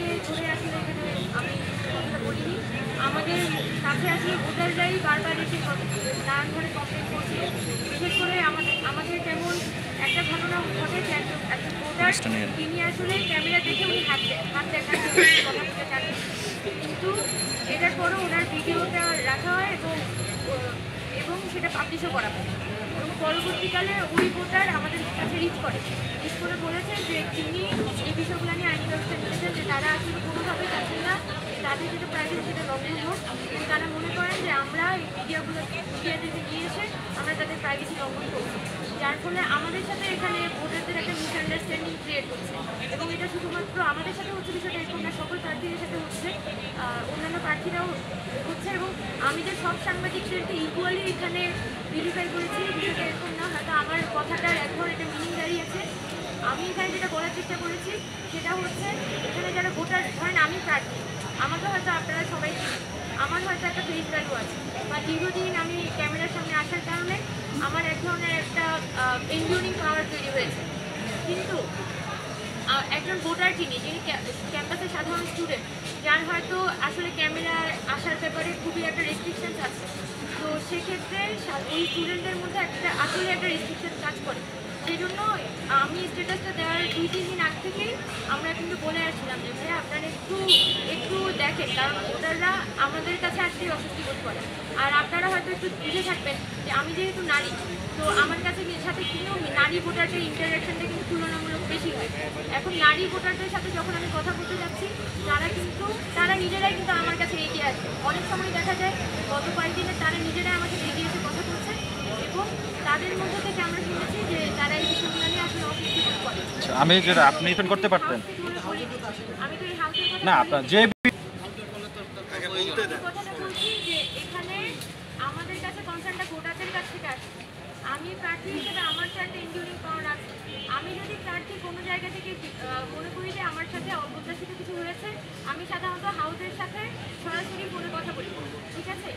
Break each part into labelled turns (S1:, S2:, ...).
S1: থেকে ধরে আসলে এখানে আমি কথাটা বলিনি। আমাদের কাছে আসলে ভোটাররাই বারবার এসে নানান ধরনের কমপ্লেন করছে। বিশেষ করে আমাদের যেমন একটা ঘটনা ঘটেছে, একজন ভোটার তিনি আসলে ক্যামেরা দেখে উনি হাত দেখান কথা বলতে চান, কিন্তু এটার পরও ওনার ভিডিওটা রাখা হয় এবং সেটা পাবলিশও করা হয়। এবং পরবর্তীকালে ওই ভোটার আমাদের কাছে রিচ করে বলেছে যে তিনি এই বিষয়গুলো নিয়ে আইনি ব্যবস্থা নিয়েছেন, যে তারা আসলে কোনোভাবে চাচ্ছেন না তাদের যেটা প্রাইভেসি সেটা লঙ্ঘন হোক, এবং তারা মনে করেন যে আমরা এই মিডিয়াদেরকে নিয়ে এসে আমরা তাদের প্রাইভেসি লঙ্ঘন করছি, যার ফলে আমাদের সাথে এখানে ভোটারদের একটা মিসআন্ডারস্ট্যান্ডিং ক্রিয়েট হচ্ছে। এবং এটা শুধুমাত্র আমাদের সাথে হচ্ছে বিষয়টা এরকম না, সকল প্রার্থীদের সাথে হচ্ছে, অন্যান্য প্রার্থীরাও হচ্ছে। এবং আমি যে সব সাংবাদিকদেরকে ইকুয়ালি এখানে ভিরিফাই করেছি বিষয়টা এরকম না, হয়তো আমার কথাটার এখন একটা মিনিং দাঁড়িয়েছে। আমি এখানে যেটা বলার চেষ্টা করেছি সেটা হচ্ছে, এখানে যারা ভোটার, ধরেন আমি প্রার্থী, আমাকে হয়তো আপনারা সবাই আমার হয়তো একটা ফেস ভ্যালু আছে, বা দীর্ঘদিন আমি ক্যামেরার সামনে আসার কারণে আমার এক ধরনের একটা এনডিউরিং পাওয়ার তৈরি হয়েছে। কিন্তু একজন ভোটার যিনি ক্যাম্পাসের সাধারণ স্টুডেন্ট, যার হয়তো আসলে ক্যামেরার আসার ব্যাপারে খুবই একটা রেস্ট্রিকশন আছে, তো সেক্ষেত্রে ওই স্টুডেন্টদের মধ্যে আসলে একটা রেস্ট্রিকশন কাজ করে। সেই জন্য আমি স্ট্যাটাসটা দেওয়ার 2-3 দিন আগ থেকেই আমরা কিন্তু বলে আসছিলাম যে ভাই আপনারা একটু দেখেন, কারণ ভোটাররা আমাদের কাছে আসতেই অস্বস্তি বোধ করে। আর আপনারা হয়তো একটু বুঝে থাকবেন যে আমি যেহেতু নারী, তো আমার কাছে সাথে কিন্তু নারী ভোটারদের ইন্টারাকশনটা কিন্তু তুলনামূলক বেশি হয়। এখন নারী ভোটারদের সাথে যখন আমি কথা বলতে যাচ্ছি, তারা নিজেরাই কিন্তু আমার কাছে এগিয়ে আসে। অনেক সময় দেখা যায় গত কয়েকদিনে তারা নিজেরাই আমাকে এগিয়ে এসে কথা বলছে, এবং তাদের মধ্যে থেকে আমরা শুনেছি যে তারা এই বিষয়গুলো নিয়ে আসলে অস্বস্তি বোধ করে।
S2: আমি যেটা আপনি ইভেন করতে পারতেন
S1: আমি তো এই হাউসের কথা
S2: না, আপনার যে
S1: কথাটা বলছি যে এখানে আমাদের কাছে কনসার্নটা ভোটারদের কাছ থেকে আসছে। আমি প্রার্থী হিসেবে আমার তো একটা এনডিউরিং পাওয়ার আছে। আমি যদি প্রার্থী কোনো জায়গা থেকে মনে করি যে আমার সাথে অপ্রত্যাশিত কিছু হয়েছে, আমি সাধারণত হাউসের সাথে সরাসরি ফোনে কথা বলি, ঠিক আছে।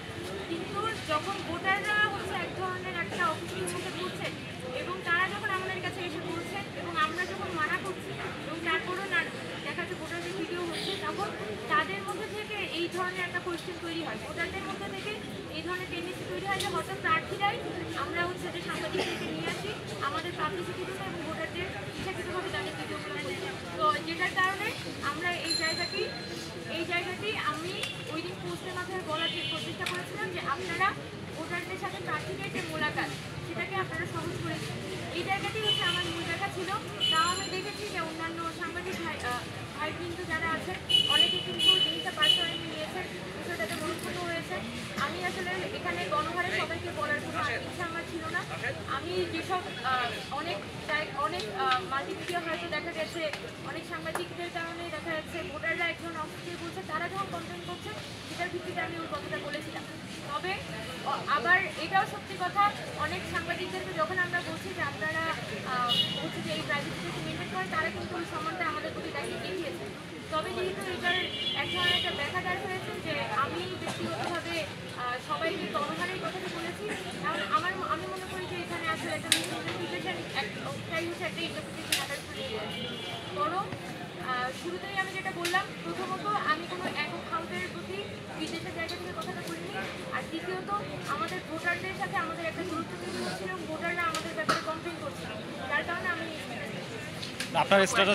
S1: কিন্তু যখন ভোটাররা হচ্ছে এক ধরনের একটা অফিসের মধ্যে ঘুরছে, এবং তারা যখন আমাদের কাছে এসে বলছে এবং আমরা যখন মানা করছি, এবং তারপরও না দেখা যাচ্ছে ভোটারদের ভিডিও হচ্ছে, তখন তাদের মধ্যে থেকে এই ধরনের একটা কোয়েশ্চেন তৈরি হয়, ভোটারদের মধ্যে থেকে এই ধরনের টেন্ডেন্সি তৈরি হয় যে হয়তো প্রার্থীরাই আমরা হচ্ছে যে সাংবাদিকদেরকে নিয়ে আসি আমাদের পাবলিসিটির জন্য, এবং ভোটারদের ইচ্ছাকৃতভাবে তাদের ভিডিওগুলো করি। তো যেটার কারণে আমরা এই জায়গাটি আমি ওই দিন পোস্টের মাধ্যমে বলার চেষ্টা করেছিলাম যে আপনারা ভোটারদের সাথে প্রার্থীদের যে মোলাকাত সেটাকে আপনারা সহজ করেছেন। এই জায়গাটি হচ্ছে আমার মূল দেখা ছিল। তাও আমি দেখেছি যে অন্যান্য সাংবাদিক ভাই কিন্তু যারা আছেন অনেকে কিন্তু জিনিসটা পার্সোনালি নিয়েছেন, বিষয়টাতে মনোক্ষুণ্ণ হয়েছে। আমি আসলে এখানে গণহারে সবাইকে বলার কোনো ইচ্ছা আমার ছিল না। আমি যেসব অনেক মাল্টিমিডিয়া হয়তো দেখা গেছে অনেক সাংবাদিকদের কারণে দেখা যাচ্ছে ভোটাররা একজন অফিসে বলছে, তারা যখন কমপ্লেন করছে সেটার ভিত্তিতে আমি ওই কথাটা বলেছিলাম। তবে আবার এটাও সত্যি কথা, অনেক সাংবাদিকদেরকে যখন আমরা বলছি যে আপনারা বলছি যে এই প্রাইভেসিটাকে মেনটেন করেন, তারা কিন্তু ওই সম্মানটা আমাদের প্রতি দেখিয়েছে। তবে যেহেতু এটার এক ধরনের একটা ব্যাখ্যা দাঁড় হয়েছে যে আমি ব্যক্তিগতভাবে সবাইকে গণহারের কথাটি বলেছি, আমি মনে করি যে এখানে আসলে একটা মিসইন্টারপ্রিটেশন একটাই হচ্ছে একটা ইন্টারপ্রিটেশন আকার বরং শুরুতেই আমি যেটা বললাম, প্রথমত আমি কোনো একক হাউসের প্রতি বিদেশের জায়গা থেকে কথাটা বলিনি, আর দ্বিতীয়ত আমাদের ভোটারদের সাথে আমাদের একটা গুরুত্ব তৈরি হচ্ছিল এবং ভোটাররা আমাদের ব্যাপারে কমপ্লেন করছিল, যার কারণে আমি
S2: আপনার স্ট্যাটাস